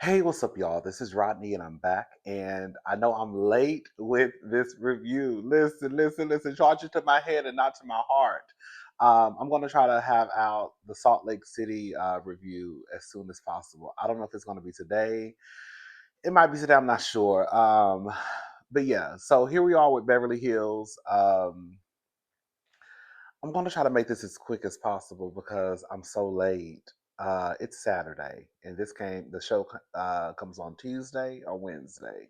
Hey, what's up, y'all? This is Rodney, and I'm back. And I know I'm late with this review. Listen. Charge it to my head and not to my heart. I'm going to try to have out the Salt Lake City review as soon as possible. I don't know if it's going to be today. It might be today. I'm not sure. But yeah, so here we are with Beverly Hills. I'm going to try to make this as quick as possible because I'm so late. It's Saturday, and the show comes on Tuesday or Wednesday.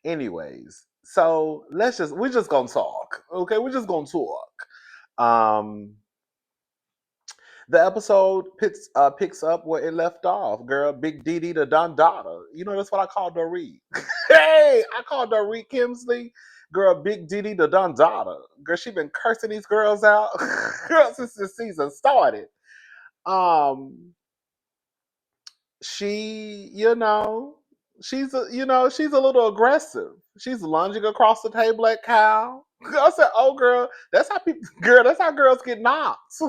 Anyways, so we're just gonna talk, okay? We're just gonna talk. Um, the episode picks up where it left off. Girl, Big Didi the Don Dada. You know that's what I call Dorit. Hey, I call Dorit Kimsley. Girl, Big Didi the Don Dada. Girl, she been cursing these girls out girl since the season started. Um, she, she's a little aggressive. She's lunging across the table at Cal. I said, "Oh, girl, that's how girls get knocked,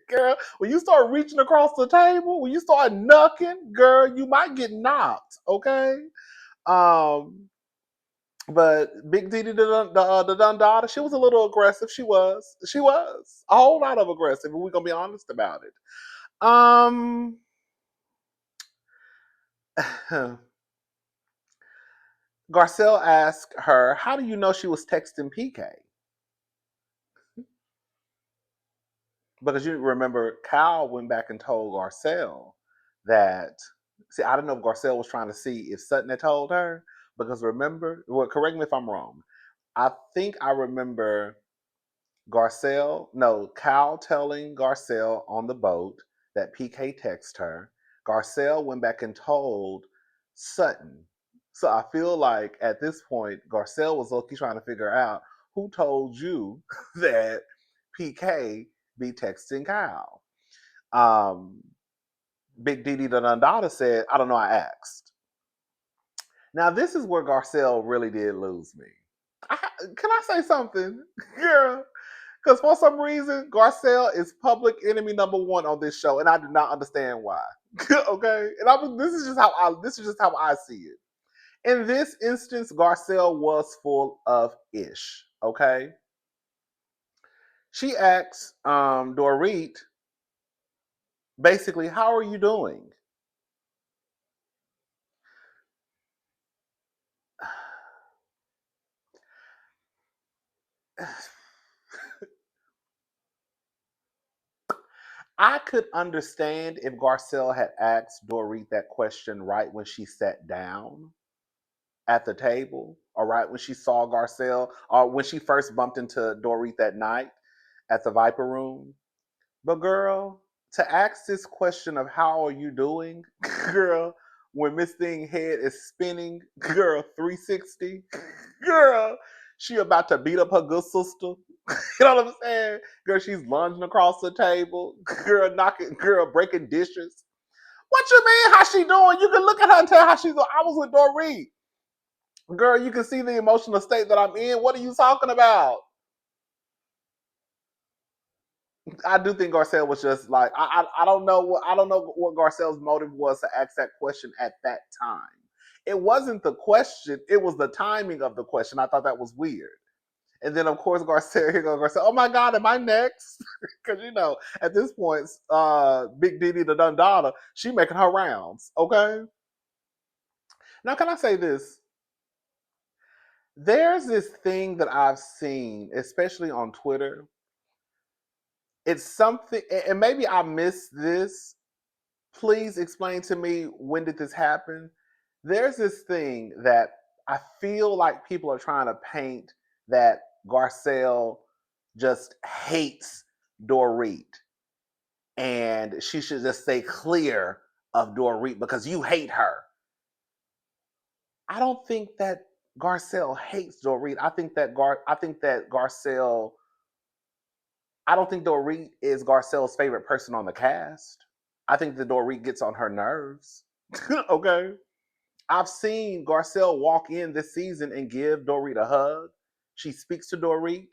girl. When you start reaching across the table, when you start knucking, girl, you might get knocked, okay?" Um, but Big Didi the Dundada, she was a little aggressive. She was a whole lot of aggressive. And we're gonna be honest about it. Um. Garcelle asked her, "How do you know she was texting PK?" Because you remember, Kyle went back and told Garcelle that. See, I don't know if Garcelle was trying to see if Sutton had told her. Because remember, well, correct me if I'm wrong. I think I remember Kyle telling Garcelle on the boat that PK texted her. Garcelle went back and told Sutton. So I feel like at this point, Garcelle was lucky trying to figure out who told you that PK be texting Kyle. Um, Big Didi the Nandada said, "I don't know, I asked." Now, this is where Garcelle really did lose me. Can I say something? Girl, because for some reason, Garcelle is public enemy number one on this show, and I do not understand why. Okay, and this is just how I see it. In this instance, Garcelle was full of ish. Okay, she asks Dorit basically, "How are you doing?" I could understand if Garcelle had asked Dorit that question right when she sat down at the table, or right when she saw Garcelle, or when she first bumped into Dorit that night at the Viper Room. But girl, to ask this question of "How are you doing?" girl, when Miss Thing head is spinning, girl, 360, girl, she about to beat up her good sister. You know what I'm saying? Girl, she's lunging across the table, girl, breaking dishes. What you mean? How she doing? You can look at her and tell how she's doing. I was with Dorit. Girl, you can see the emotional state that I'm in. What are you talking about? I do think Garcelle was just like I don't know what Garcelle's motive was to ask that question at that time. It wasn't the question; it was the timing of the question. I thought that was weird. And then of course Garcelle, here goes Garcelle. "Oh my God, am I next?" Because at this point, Big Didi the Dundada, she making her rounds. Okay. Now, can I say this? There's this thing that I've seen, especially on Twitter. It's something, and maybe I missed this. Please explain to me, when did this happen? There's this thing that I feel like people are trying to paint that Garcelle just hates Dorit, and she should just stay clear of Dorit because you hate her. I don't think that Garcelle hates Dorit. I think that Garcelle. I don't think Dorit is Garcelle's favorite person on the cast. I think that Dorit gets on her nerves. Okay. I've seen Garcelle walk in this season and give Dorit a hug. She speaks to Dorit.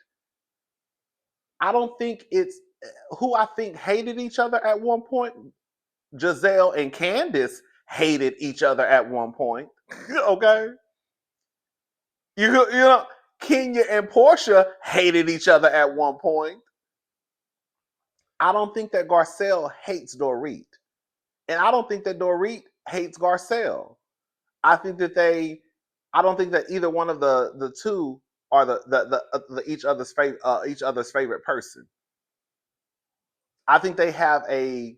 I don't think it's who I think hated each other at one point. Giselle and Candace hated each other at one point. Okay? You know, Kenya and Portia hated each other at one point. I don't think that Garcel hates Dorit. And I don't think that Dorit hates Garcel. I think that I don't think that either one of the two are the each other's favorite person. I think they have a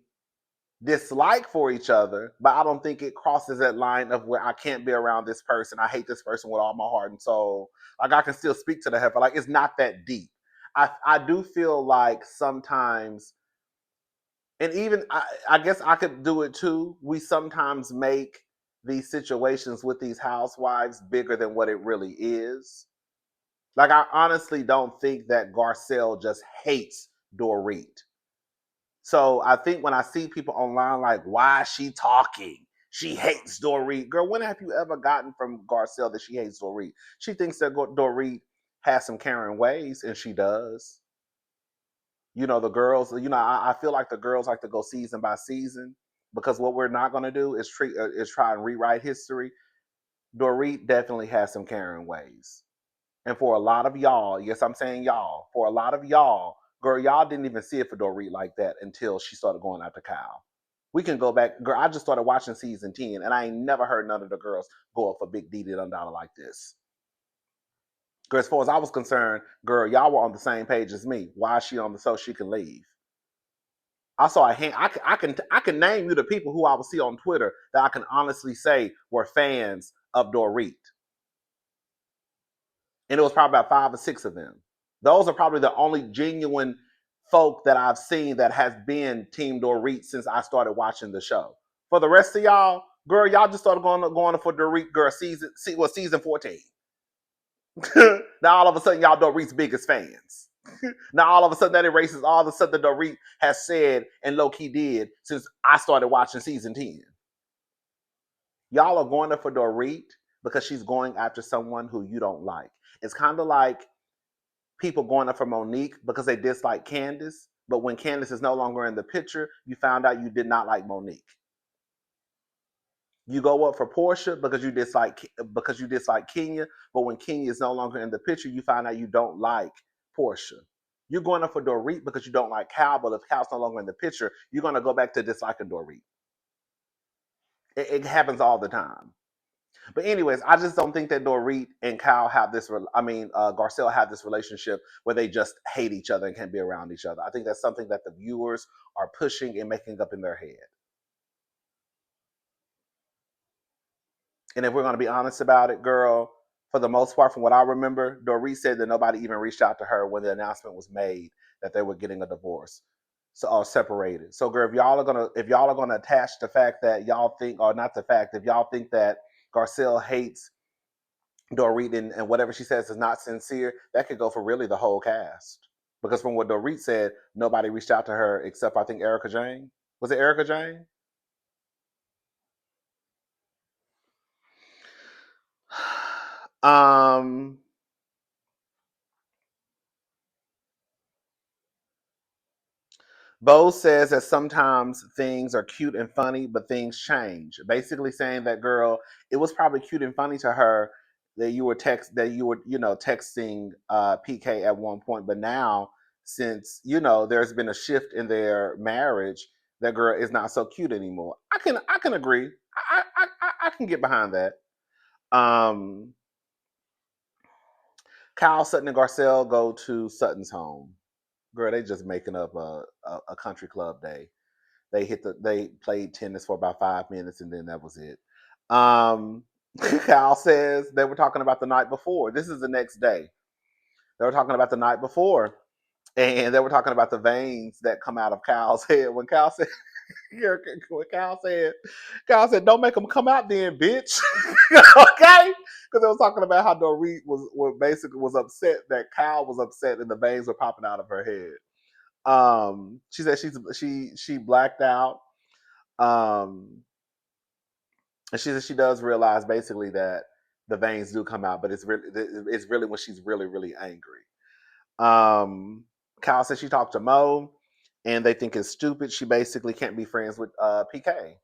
dislike for each other, but I don't think it crosses that line of where I can't be around this person. I hate this person with all my heart and soul. Like I can still speak to the heifer. Like it's not that deep. I do feel like sometimes, and even I guess I could do it too. We sometimes make these situations with these housewives bigger than what it really is. Like I honestly don't think that Garcelle just hates Dorit. So I think when I see people online like, why is she talking? She hates Dorit. Girl, when have you ever gotten from Garcelle that she hates Dorit? She thinks that Dorit has some Karen ways, and she does. You know, the girls, I feel like the girls like to go season by season because what we're not going to do is try and rewrite history. Dorit definitely has some Karen ways. And for a lot of y'all, yes, I'm saying y'all, for a lot of y'all, girl, y'all didn't even see it for Dorit like that until she started going after Kyle. We can go back. Girl, I just started watching season 10, and I ain't never heard none of the girls go up for Big Didi Dundada like this. Girl, as far as I was concerned, girl, y'all were on the same page as me. Why is she on the so she can leave? I saw a hand. I can name you the people who I would see on Twitter that I can honestly say were fans of Dorit, and it was probably about 5 or 6 of them. Those are probably the only genuine folk that I've seen that has been Team Dorit since I started watching the show. For the rest of y'all, girl, y'all just started going for Dorit, girl, season 14. Now all of a sudden y'all Dorit's biggest fans. Now all of a sudden that erases all the stuff that Dorit has said and low key did since I started watching season 10. Y'all are going there for Dorit because she's going after someone who you don't like. It's kind of like people going up for Monique because they dislike Candace, but when Candace is no longer in the picture, you found out you did not like Monique. You go up for Portia because you dislike Kenya, but when Kenya is no longer in the picture, you find out you don't like Portia. You're going up for Dorit because you don't like Cal, but if Cal's no longer in the picture, you're going to go back to disliking Dorit. It happens all the time. But anyways, I just don't think that Dorit and Kyle have this. Garcelle have this relationship where they just hate each other and can't be around each other. I think that's something that the viewers are pushing and making up in their head. And if we're going to be honest about it, girl, for the most part, from what I remember, Dorit said that nobody even reached out to her when the announcement was made that they were getting a divorce, so or separated. So, girl, if y'all are gonna attach the fact that y'all think, or not the fact, if y'all think that Garcelle hates Dorit and whatever she says is not sincere, that could go for really the whole cast. Because from what Dorit said, nobody reached out to her except I think Erica Jane. Was it Erica Jane? um Bose says that sometimes things are cute and funny, but things change. Basically saying that girl, it was probably cute and funny to her that you were texting PK at one point, but now since there's been a shift in their marriage, that girl is not so cute anymore. I can agree. I can get behind that. Um, Kyle, Sutton, and Garcelle go to Sutton's home. Girl, they just making up a country club day. They played tennis for about 5 minutes and then that was it. Kyle says they were talking about the night before. This is the next day. They were talking about the night before, and they were talking about the veins that come out of Kyle's head. When Kyle said, when Kyle said, "Don't make them come out, then, bitch." Okay, because they was talking about how Dorit basically was upset that Kyle was upset and the veins were popping out of her head. She said she blacked out. Um, and she said she does realize basically that the veins do come out, but it's really when she's really really angry. Kyle said she talked to Mo, and they think it's stupid. She basically can't be friends with PK.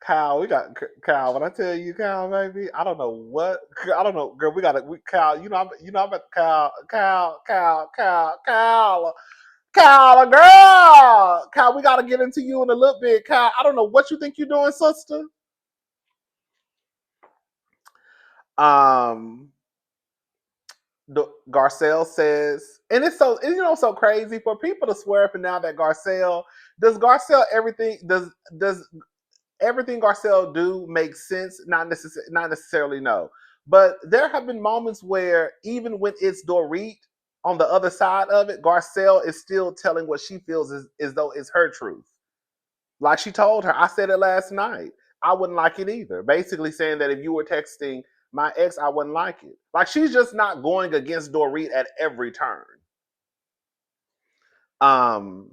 Kyle, we got Kyle. When I tell you, Kyle, baby, I don't know what. I don't know, girl. Kyle. I'm at Kyle, girl. Kyle, we gotta get into you in a little bit, Kyle. I don't know what you think you're doing, sister. Um, Garcel says, and it's so so crazy for people to swear up and down that Garcel everything does everything Garcel do makes sense? Not necessarily, no. But there have been moments where even when it's Dorit on the other side of it, Garcel is still telling what she feels as though it's her truth. Like she told her, I said it last night. I wouldn't like it either. Basically saying that if you were texting my ex, I wouldn't like it. Like she's just not going against Dorit at every turn. Um,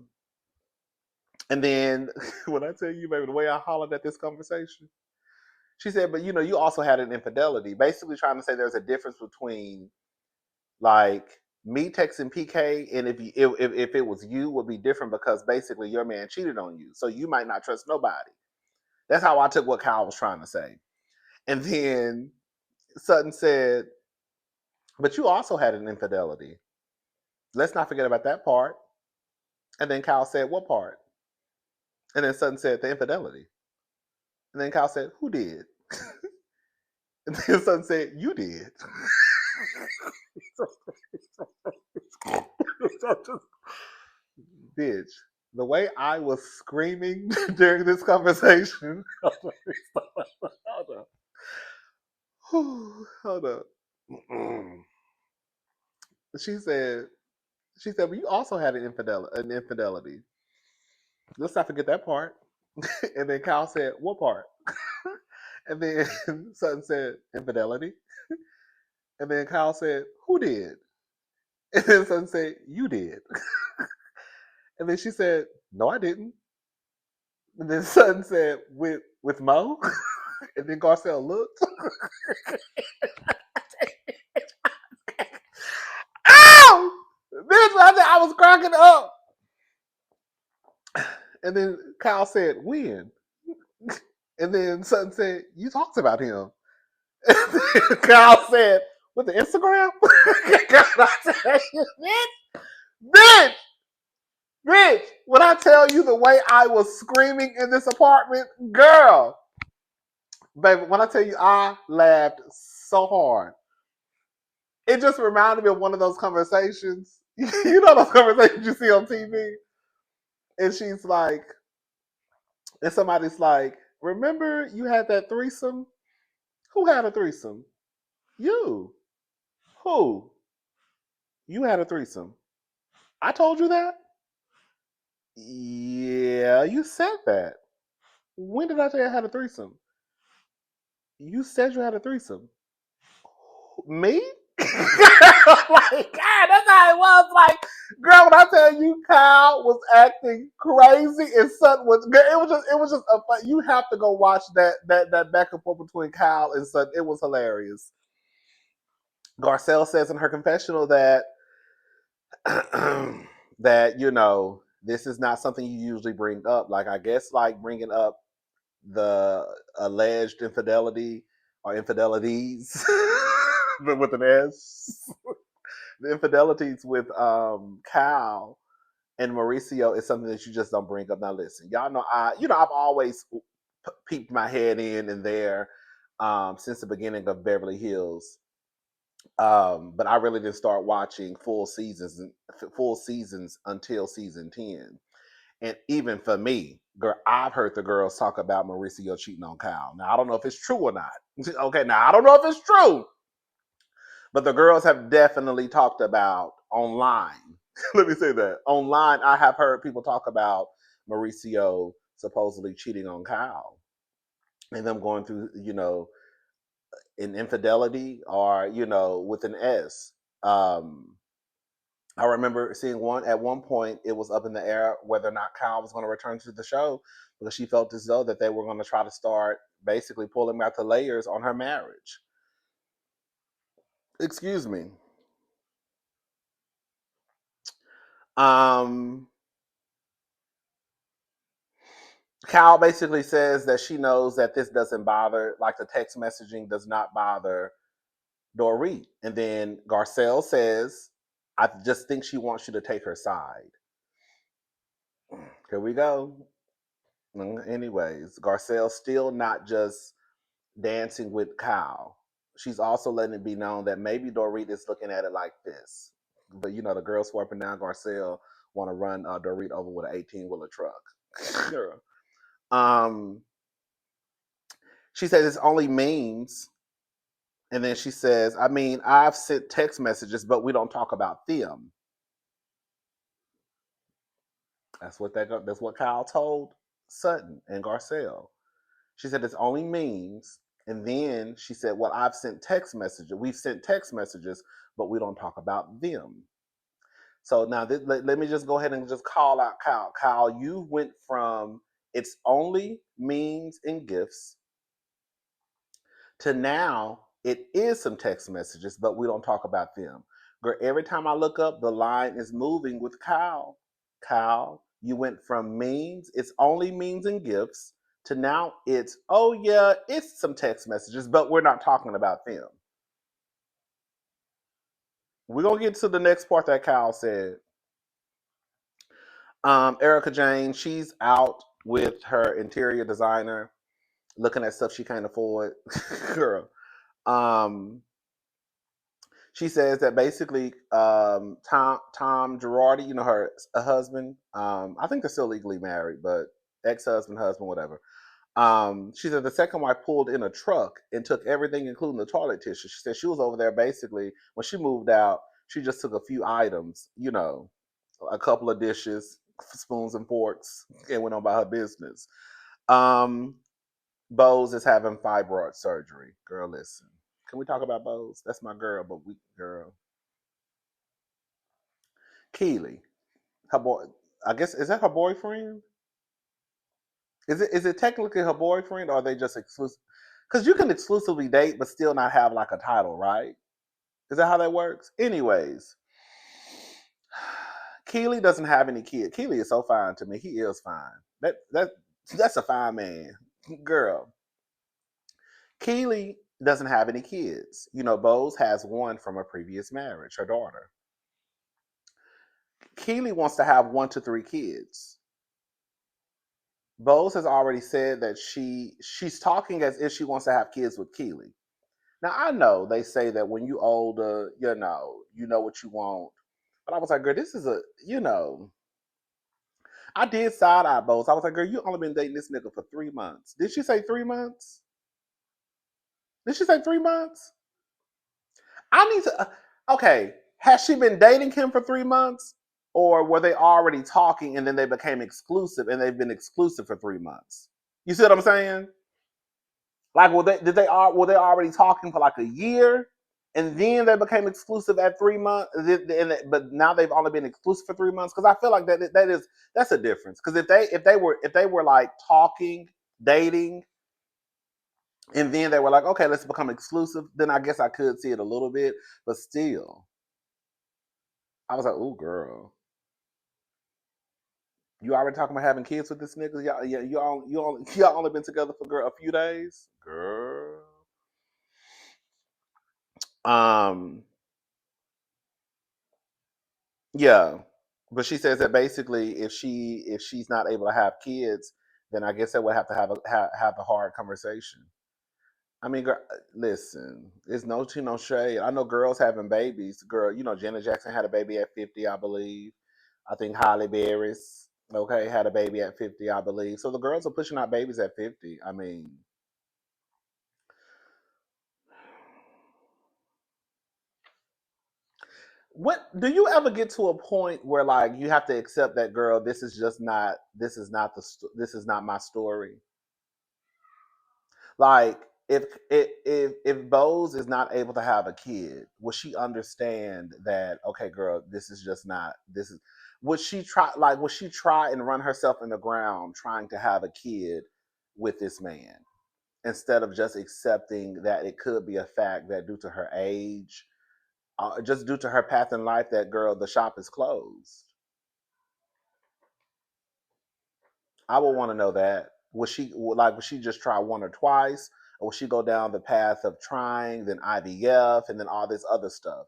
and then when I tell you, baby, the way I hollered at this conversation, she said, but you also had an infidelity. Basically trying to say there's a difference between like me texting PK and if it was you would be different because basically your man cheated on you. So you might not trust nobody. That's how I took what Kyle was trying to say. And then Sutton said, but you also had an infidelity. Let's not forget about that part. And then Kyle said, what part? And then Sutton said, the infidelity. And then Kyle said, who did? And then Sutton said, you did. Bitch, the way I was screaming during this conversation. Hold up. Hold up. She said, well, you also had an infidelity. Let's not forget that part. And then Kyle said, what part? And then Sutton said, infidelity. And then Kyle said, who did? And then Sutton said, you did. And then she said, no, I didn't. And then Sutton said, with Mo? And then Garcel looked. Ow! Bitch, I was cracking up. And then Kyle said, when? And then Sutton said, you talked about him. And then Kyle said, with the Instagram? God, I tell you, bitch, bitch, when I tell you the way I was screaming in this apartment, girl, baby, when I tell you I laughed so hard. It just reminded me of one of those conversations. You know those conversations you see on TV? And she's like, and somebody's like, remember you had that threesome? Who had a threesome? You. Who? You had a threesome. I told you that? Yeah, you said that. When did I tell you I had a threesome? You said you had a threesome. Me? Like, God, that's how it was. Like, girl, when I tell you, Kyle was acting crazy, and Sutton was. It was just a. You have to go watch that back and forth between Kyle and Sutton. It was hilarious. Garcelle says in her confessional that that this is not something you usually bring up. Like I guess like bringing up the alleged infidelity or infidelities, but with an S. The infidelities with Cal and Mauricio is something that you just don't bring up. Now listen, y'all know I've always peeped my head in and there since the beginning of Beverly Hills. But I really didn't start watching full seasons until season 10. And even for me, girl, I've heard the girls talk about Mauricio cheating on Kyle. Now I don't know if it's true or not. Okay, now I don't know if it's true, but the girls have definitely talked about online. Let me say that. Online, I have heard people talk about Mauricio supposedly cheating on Kyle and them going through, an infidelity or, with an S. I remember seeing one point, it was up in the air whether or not Kyle was going to return to the show because she felt as though that they were going to try to start basically pulling back the layers on her marriage. Excuse me. Um, Cal basically says that she knows that this doesn't bother, like the text messaging does not bother Dorit. And then Garcelle says, I just think she wants you to take her side. Here we go. Anyways, Garcelle's still not just dancing with Kyle. She's also letting it be known that maybe Dorit is looking at it like this. But you know, the girl swarping down Garcelle want to run Dorit over with an 18-wheeler truck. Girl. um, she says it's only memes. And then she says, I mean, I've sent text messages, but we don't talk about them. That's what Kyle told Sutton and Garcelle. She said it's only memes. And then she said, well, I've sent text messages. We've sent text messages, but we don't talk about them. So now let me just go ahead and just call out Kyle. Kyle, you went from it's only memes and gifts to now it is some text messages, but we don't talk about them. Girl, every time I look up, the line is moving with Kyle. Kyle, you went from memes, it's only memes and gifts, to now it's, oh yeah, it's some text messages, but we're not talking about them. We're going to get to the next part that Kyle said. Erica Jane, she's out with her interior designer, looking at stuff she can't afford. Girl. Um, she says that basically Tom Girardi, you know, her husband, I think they're still legally married, but ex-husband, husband, whatever. She said the second wife pulled in a truck and took everything, including the toilet tissue. She said she was over there basically when she moved out. She just took a few items, you know, a couple of dishes, spoons and forks, and went on by her business. Um, Bose is having fibroid surgery. Girl, listen. Can we talk about Bose? That's my girl, but we girl. Keely, her boy. I guess is that her boyfriend? Is it technically her boyfriend, or are they just exclusive? Because you can exclusively date but still not have like a title, right? Is that how that works? Anyways, Keely doesn't have any kids. Keely is so fine to me. He is fine. That's a fine man, girl. Keely doesn't have any kids. You know, Bose has one from a previous marriage, her daughter. Keely wants to have 1 to 3 kids. Bose has already said that she's talking as if she wants to have kids with Keely. Now I know they say that when you older, you know what you want. But I was like, girl, this is I did side eye Bose. I was like, girl, you only been dating this nigga for 3 months. Did she say 3 months? Did she say 3 months? I need to. Okay, has she been dating him for 3 months, or were they already talking and then they became exclusive and they've been exclusive for 3 months? You see what I'm saying? Like, were they already talking for like a year, and then they became exclusive at 3 months? But now they've only been exclusive for 3 months because I feel like that's a difference. Because if they were like talking, dating, and then they were like, okay, let's become exclusive, then I guess I could see it a little bit, but still, I was like, ooh, girl. You already talking about having kids with this nigga? Y'all, yeah, y'all only been together for girl a few days, girl. Um, Yeah, but she says that basically, if she's not able to have kids, then I guess they would have to have a hard conversation. I mean, girl, listen, there's no tea, no shade. I know girls having babies. Girl, you know, Janet Jackson had a baby at 50, I believe. I think Holly Berry's okay had a baby at 50, I believe. So the girls are pushing out babies at 50. I mean, what do you ever get to a point where like you have to accept that, girl, this is not my story. Like, if Bose is not able to have a kid, will she understand that? Okay, girl, this is just not. This is. Would she try and run herself in the ground trying to have a kid with this man instead of just accepting that it could be a fact that due to her age, just due to her path in life, that girl, the shop is closed. I would want to know that. Would she just try one or twice, or would she go down the path of trying, then IVF, and then all this other stuff?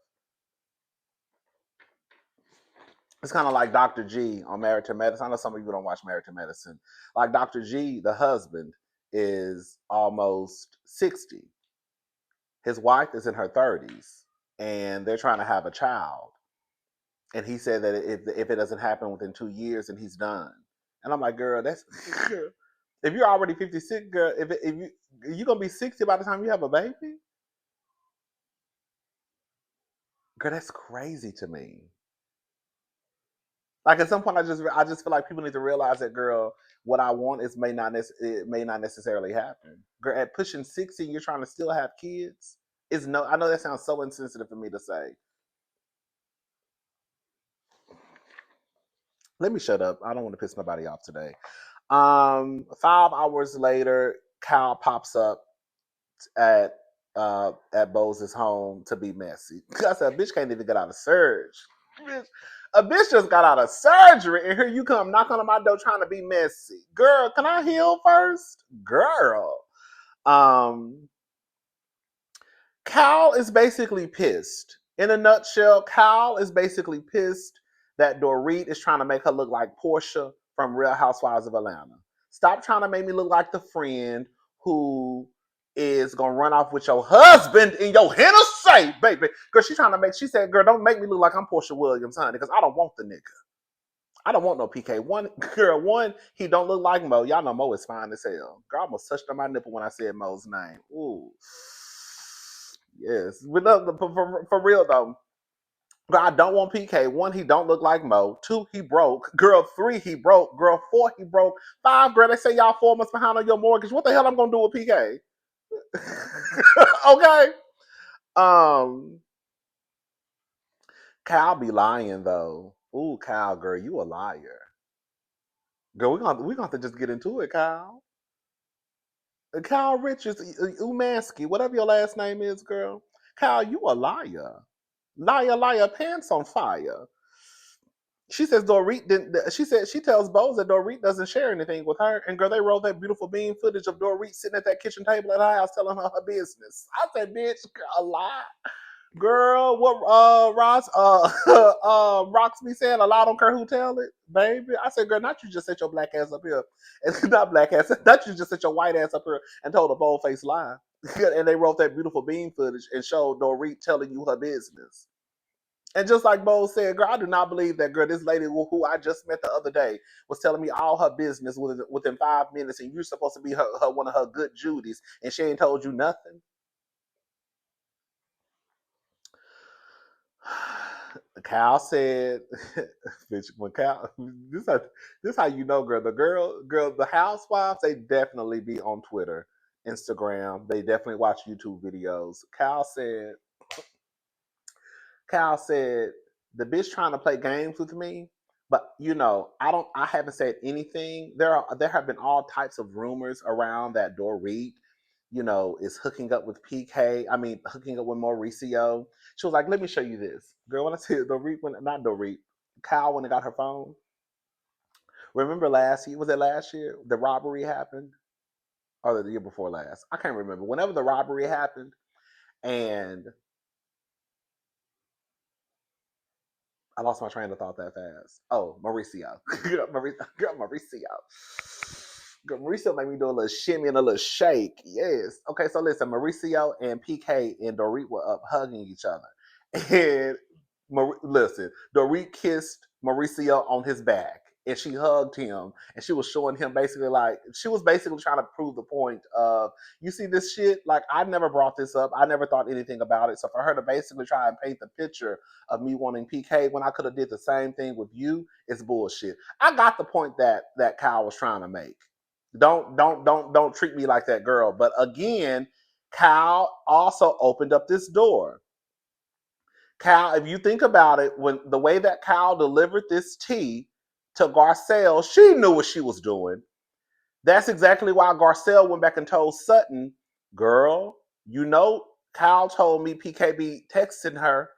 It's kind of like Dr. G on Married to Medicine. I know some of you don't watch Married to Medicine. Like Dr. G, the husband, is almost 60. His wife is in her 30s, and they're trying to have a child. And he said that if it doesn't happen within 2 years, then he's done. And I'm like, girl, that's if you're already 56, girl, if you're gonna be 60 by the time you have a baby, girl, that's crazy to me. Like at some point, I just feel like people need to realize that, girl, what I want it may not necessarily happen. Girl, at pushing 60, you're trying to still have kids. Is no, I know that sounds so insensitive for me to say. Let me shut up. I don't want to piss nobody off today. 5 hours later, Kyle pops up at Bose's home to be messy. I said, bitch can't even get out of surge. Bitch, a bitch just got out of surgery, and here you come knocking on my door trying to be messy. Girl, can I heal first? Girl. Um, Cal is basically pissed. In a nutshell, Cal is basically pissed that Dorit is trying to make her look like Portia from Real Housewives of Atlanta. Stop trying to make me look like the friend who is gonna run off with your husband in your Hennessy, baby. Girl, she said, girl, don't make me look like I'm Portia Williams, honey, because I don't want the nigga. I don't want no PK. One, he don't look like Mo. Y'all know Mo is fine as hell. Girl, I almost touched on my nipple when I said Mo's name. Ooh. Yes. For real though. Girl, I don't want PK. One, he don't look like Mo. Two, he broke. Girl, three, he broke. Girl, four, he broke. Five, girl, they say y'all 4 months behind on your mortgage. What the hell I'm gonna do with PK? Okay. Um, Kyle be lying though. Ooh, Kyle, girl, you a liar. Girl, we gonna have to just get into it, Kyle. Kyle Richards, Umansky, whatever your last name is, girl. Kyle, you a liar. Liar, liar, pants on fire. She says Dorit didn't. She said she tells Bose that Dorit doesn't share anything with her. And girl, they rolled that beautiful beam footage of Dorit sitting at that kitchen table at her house telling her her business. I said, bitch, girl, a lie. Girl, what Ross Roxby said, a lot don't care who tell it, baby. I said, girl, not you just set your black ass up here. And not black ass, not you just set your white ass up here and told a bold faced lie. And they wrote that beautiful beam footage and showed Dorit telling you her business. And just like Bo said, girl, I do not believe that, girl, this lady who I just met the other day was telling me all her business within 5 minutes, and you're supposed to be her one of her good Judies, and she ain't told you nothing. Cal said, "Bitch, when Cal, this how you know, girl. The housewives, they definitely be on Twitter, Instagram. They definitely watch YouTube videos." Cal said, the bitch trying to play games with me, but I haven't said anything. There have been all types of rumors around that Dorit, is hooking up with PK. I mean, hooking up with Mauricio. She was like, let me show you this. Girl, when I see Dorit, not Dorit, Cal when it got her phone. Remember last year? Was it last year? The robbery happened? Or the year before last? I can't remember. Whenever the robbery happened, and I lost my train of thought that fast. Oh, Mauricio. Mauricio. Mauricio made me do a little shimmy and a little shake. Yes. Okay, so listen, Mauricio and PK and Dorit were up hugging each other. And listen, Dorit kissed Mauricio on his back and she hugged him and she was showing him she was basically trying to prove the point of, you see this shit, like I never brought this up, I never thought anything about it. So for her to basically try and paint the picture of me wanting PK when I could have did the same thing with you, it's bullshit. I got the point that Kyle was trying to make. Don't treat me like that, girl. But again, Kyle also opened up this door. Kyle, if you think about it, when the way that Kyle delivered this tea to Garcel, she knew what she was doing. That's exactly why Garcel went back and told Sutton, girl, Kyle told me PKB texting her.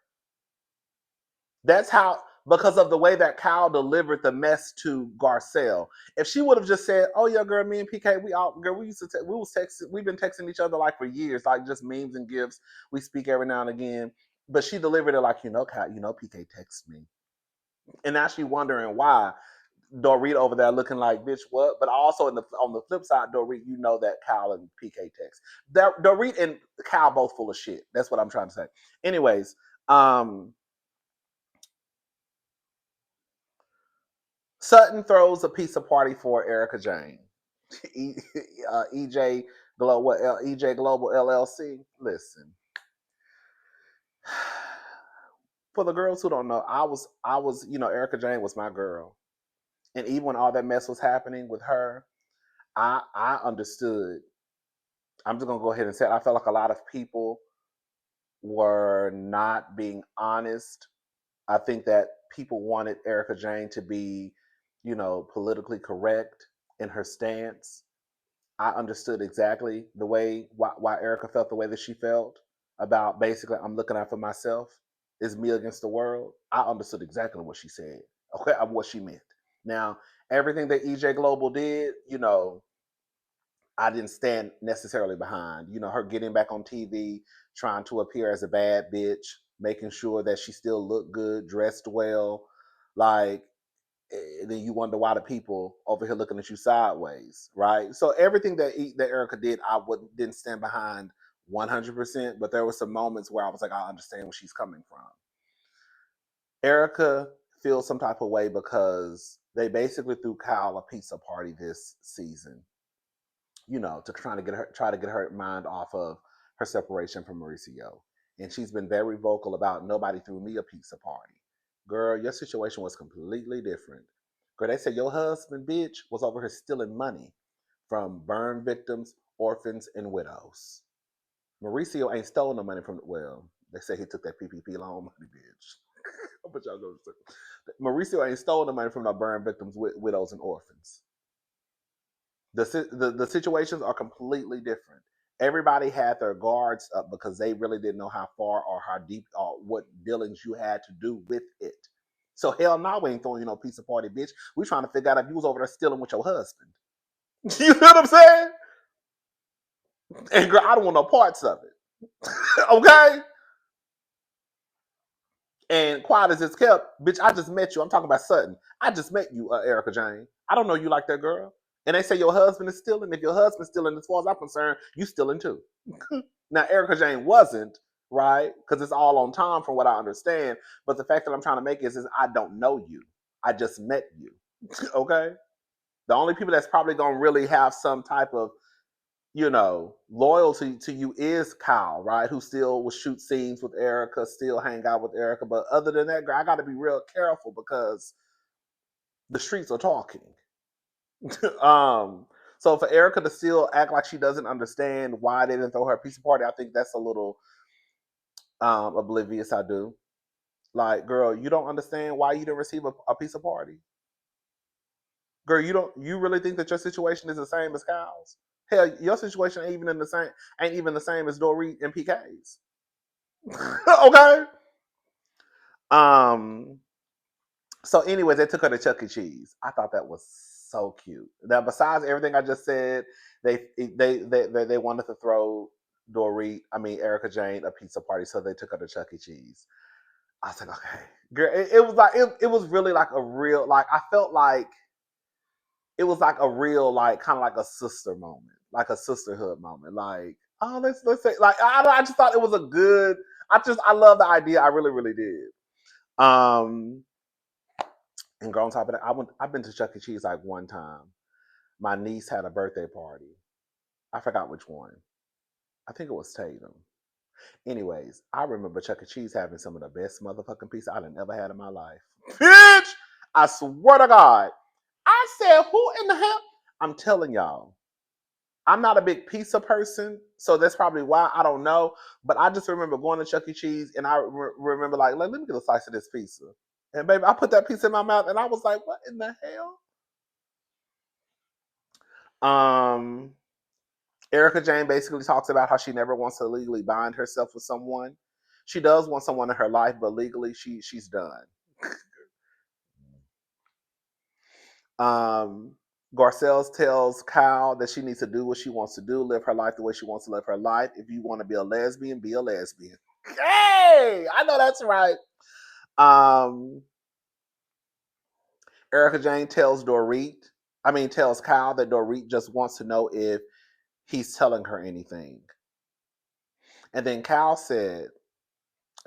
That's how because of the way that Kyle delivered the mess to Garcel. If she would have just said, "Oh yeah, girl, me and PK, we all girl, we used to we was texting, we've been texting each other like for years, like just memes and gifs. We speak every now and again." But she delivered it like, Kyle, PK texts me, and now she wondering why. Dorit over there looking like, bitch, what? But also on the flip side, Dorit, that Kyle and PK text. Dorit and Kyle both full of shit. That's what I'm trying to say. Anyways, Sutton throws a pizza party for Erica Jane. EJ Global LLC. Listen, for the girls who don't know, Erica Jane was my girl, and even when all that mess was happening with her, I understood. I'm just gonna go ahead and say it. I felt like a lot of people were not being honest. I think that people wanted Erica Jane to be, politically correct in her stance. I understood exactly the way why Erica felt the way that she felt about basically I'm looking out for myself. It's me against the world. I understood exactly what she said. Okay, what she meant. Now, everything that EJ Global did, I didn't stand necessarily behind. Her getting back on TV, trying to appear as a bad bitch, making sure that she still looked good, dressed well. Like, then you wonder why the people over here looking at you sideways, right? So everything that Erica did, didn't stand behind 100%, but there were some moments where I was like, I understand where she's coming from. Erica feels some type of way because they basically threw Kyle a pizza party this season, to try to get her mind off of her separation from Mauricio. And she's been very vocal about nobody threw me a pizza party. Girl, your situation was completely different. Girl, they said your husband, bitch, was over here stealing money from burn victims, orphans, and widows. Mauricio ain't stolen no money from, well, they say he took that PPP loan money, bitch. But y'all go to Mauricio ain't stolen the money from the burn victims, widows, and orphans. The situations are completely different. Everybody had their guards up because they really didn't know how far or how deep or what dealings you had to do with it. So hell no, we ain't throwing you no pizza party, bitch. We trying to figure out if you was over there stealing with your husband. You know what I'm saying? And girl, I don't want no parts of it. Okay? And quiet as it's kept, bitch, I just met you. I'm talking about Sutton. I just met you, Erica Jane. I don't know you like that girl. And they say your husband is stealing. If your husband's stealing, as far as I'm concerned, you stealing too. Now, Erica Jane wasn't, right? Because it's all on Tom from what I understand. But the fact that I'm trying to make is I don't know you. I just met you. Okay? The only people that's probably going to really have some type of loyalty to you is Kyle, right? Who still will shoot scenes with Erica, still hang out with Erica. But other than that, girl, I got to be real careful because the streets are talking. um, so for Erica to still act like she doesn't understand why they didn't throw her a pizza party, I think that's a little oblivious. I do. Like, girl, you don't understand why you didn't receive a pizza party. Girl, you really think that your situation is the same as Kyle's? Hell, your situation ain't even the same as Dorit and PK's. Okay. Um. So, anyways, they took her to Chuck E. Cheese. I thought that was so cute. Now, besides everything I just said, they wanted to throw Erica Jane a pizza party, so they took her to Chuck E. Cheese. I was like, okay, girl. It was like it was really like a real like I felt like it was like a real like kind of like a sister moment, like a sisterhood moment. Like, oh, let's say like I just thought it was a good. I love the idea. I really really did. Um, and girl, on top of that, I've been to Chuck E. Cheese like one time. My niece had a birthday party. I forgot which one. I think it was Tatum. Anyways, I remember Chuck E. Cheese having some of the best motherfucking pizza I've ever had in my life. Bitch! I swear to God. I said, who in the hell? I'm telling y'all. I'm not a big pizza person, so that's probably why I don't know. But I just remember going to Chuck E. Cheese, and I remember like, let me get a slice of this pizza. And baby, I put that pizza in my mouth, and I was like, what in the hell? Erica Jane basically talks about how she never wants to legally bind herself with someone. She does want someone in her life, but legally she's done. Um, Garcelle tells Kyle that she needs to do what she wants to do, live her life the way she wants to live her life. If you want to be a lesbian, be a lesbian. Hey, I know that's right. Um, Erica Jane tells Kyle that Dorit just wants to know if he's telling her anything. And then Kyle said,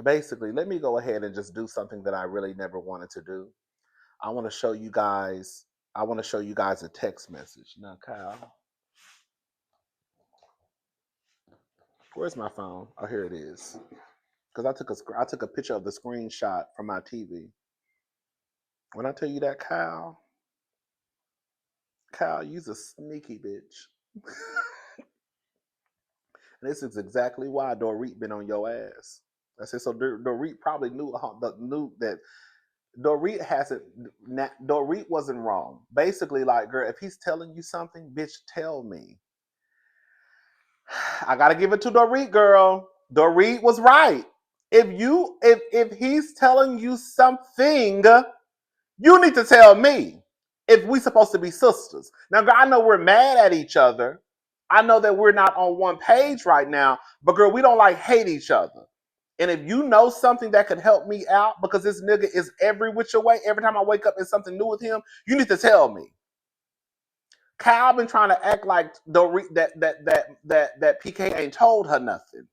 basically, let me go ahead and just do something that I really never wanted to do. I want to show you guys. I want to show you guys a text message. Now, Kyle, where's my phone? Oh, here it is. Because I took a picture of the screenshot from my TV. When I tell you that, Kyle, you's a sneaky bitch. And this is exactly why Dorit been on your ass. I said so. Dorit probably knew that Dorit wasn't wrong. Basically, like, girl, if he's telling you something, bitch, tell me. I gotta give it to Dorit, girl. Dorit was right. If he's telling you something, you need to tell me. If we supposed to be sisters. Now, girl, I know we're mad at each other. I know that we're not on one page right now, but girl, we don't like hate each other. And if you know something that could help me out, because this nigga is every which way, every time I wake up, it's something new with him, you need to tell me. Kyle been trying to act like that PK ain't told her nothing.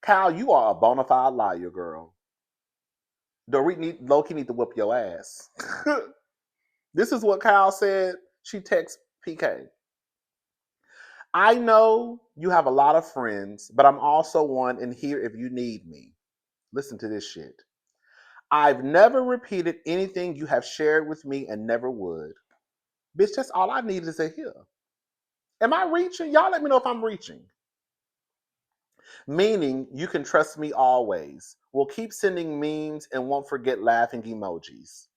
Kyle, you are a bona fide liar, girl. Loki need to whip your ass. This is what Kyle said. She texts PK. I know you have a lot of friends, but I'm also one in here if you need me. Listen to this shit. I've never repeated anything you have shared with me and never would. Bitch, that's all I need is to hear. Am I reaching? Y'all let me know if I'm reaching. Meaning you can trust me always. We'll keep sending memes and won't forget laughing emojis.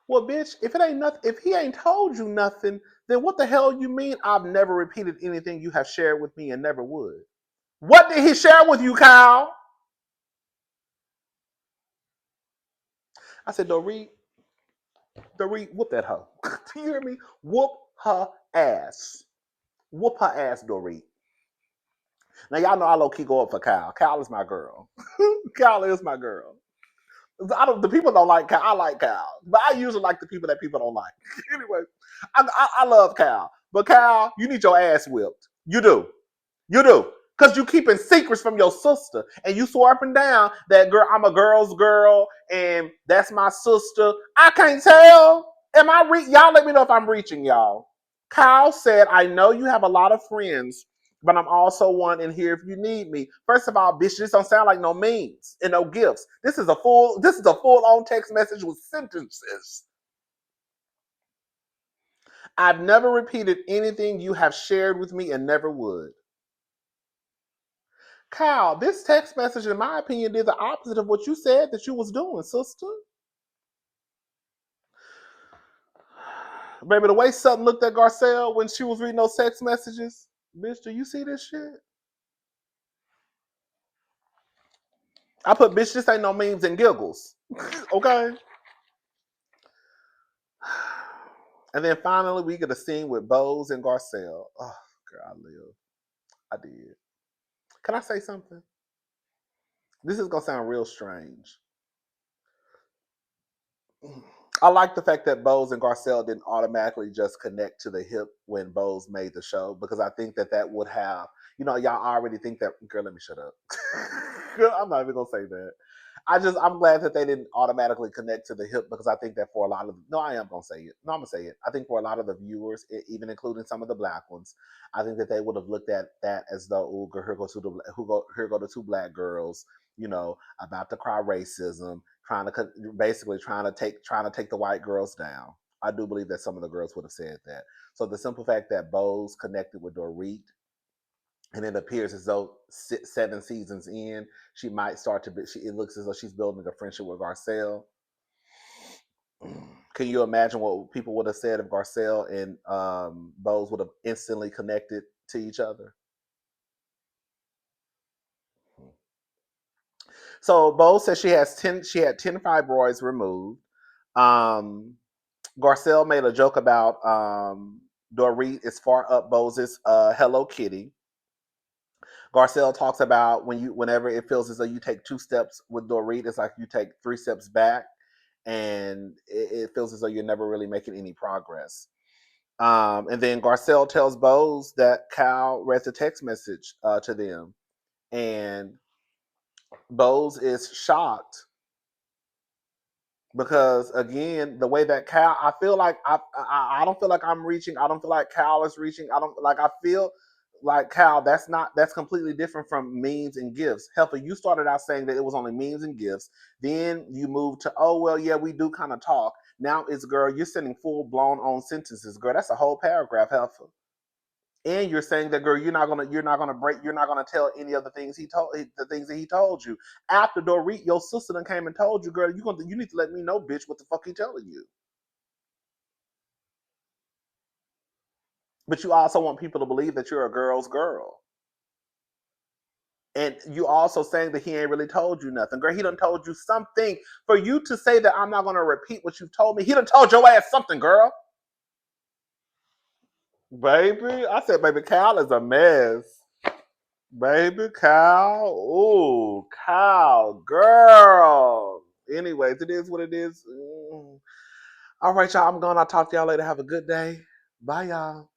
Well, bitch, if he ain't told you nothing, then what the hell you mean I've never repeated anything you have shared with me and never would? What did he share with you, Kyle? I said, Dorit, whoop that hoe. Do you hear me? Whoop her ass. Whoop her ass, Dorit. Now y'all know I low key go up for Kyle. Kyle is my girl. Kyle is my girl. The people don't like Kyle. I like Kyle, but I usually like the people that people don't like. Anyway, I love Kyle, but Kyle, you need your ass whipped. You do. You do. Because you keeping secrets from your sister. And you swore up and down that, girl, I'm a girl's girl and that's my sister. I can't tell. Y'all let me know if I'm reaching, y'all. Kyle said, I know you have a lot of friends, but I'm also one in here if you need me. First of all, bitch, this don't sound like no memes and no gifts. This is a full-on text message with sentences. I've never repeated anything you have shared with me and never would. Kyle, this text message, in my opinion, did the opposite of what you said that you was doing, sister. Baby, the way Sutton looked at Garcelle when she was reading those text messages, bitch, do you see this shit? I put, bitch, this ain't no memes and giggles. Okay? And then finally, we get a scene with Bose and Garcelle. Oh, girl, I live. I did. Can I say something? This is going to sound real strange. I like the fact that Bose and Garcelle didn't automatically just connect to the hip when Bose made the show, because I think that would have, y'all already think that. Girl, let me shut up. Girl, I'm not even gonna say that. I'm glad that they didn't automatically connect to the hip, because I think that for a lot of, no, I am gonna say it. No, I'm gonna say it. I think for a lot of the viewers, even including some of the black ones, I think that they would have looked at that as though, oh, here go the two black girls, about to cry racism, trying to take the white girls down. I do believe that some of the girls would have said that. So the simple fact that Bose connected with Dorit, and it appears as though 7 seasons in, she might start to be. It looks as though she's building a friendship with Garcelle. Can you imagine what people would have said if Garcelle and Bose would have instantly connected to each other? So Bose says she had 10 fibroids removed. Um, Garcelle made a joke about Dorit is far up Bose's Hello Kitty. Garcelle talks about whenever it feels as though you take 2 steps with Dorit, it's like you take 3 steps back, and it feels as though you're never really making any progress. And then Garcelle tells Bose that Cal read the text message to them, and Bose is shocked because again, the way that Cal, I feel like I don't feel like I'm reaching. I don't feel like Cal is reaching. I don't like. I feel like Cal. That's completely different from memes and gifts. Helper, you started out saying that it was only memes and gifts. Then you moved to, oh well, yeah, we do kind of talk. Now it's, girl, you're sending full blown on sentences, girl. That's a whole paragraph, Helper. And you're saying that, girl, you're not gonna tell any of the things the things that he told you. After Dorit, your sister then came and told you, girl, you need to let me know, bitch, what the fuck he telling you. But you also want people to believe that you're a girl's girl. And you also saying that he ain't really told you nothing. Girl, he done told you something. For you to say that I'm not gonna repeat what you've told me, he done told your ass something, girl. Baby, I said, baby, Cal is a mess. Baby cow. Ooh, cow. Girl. Anyways, it is what it is. All right, y'all. I'm going. I'll talk to y'all later. Have a good day. Bye, y'all.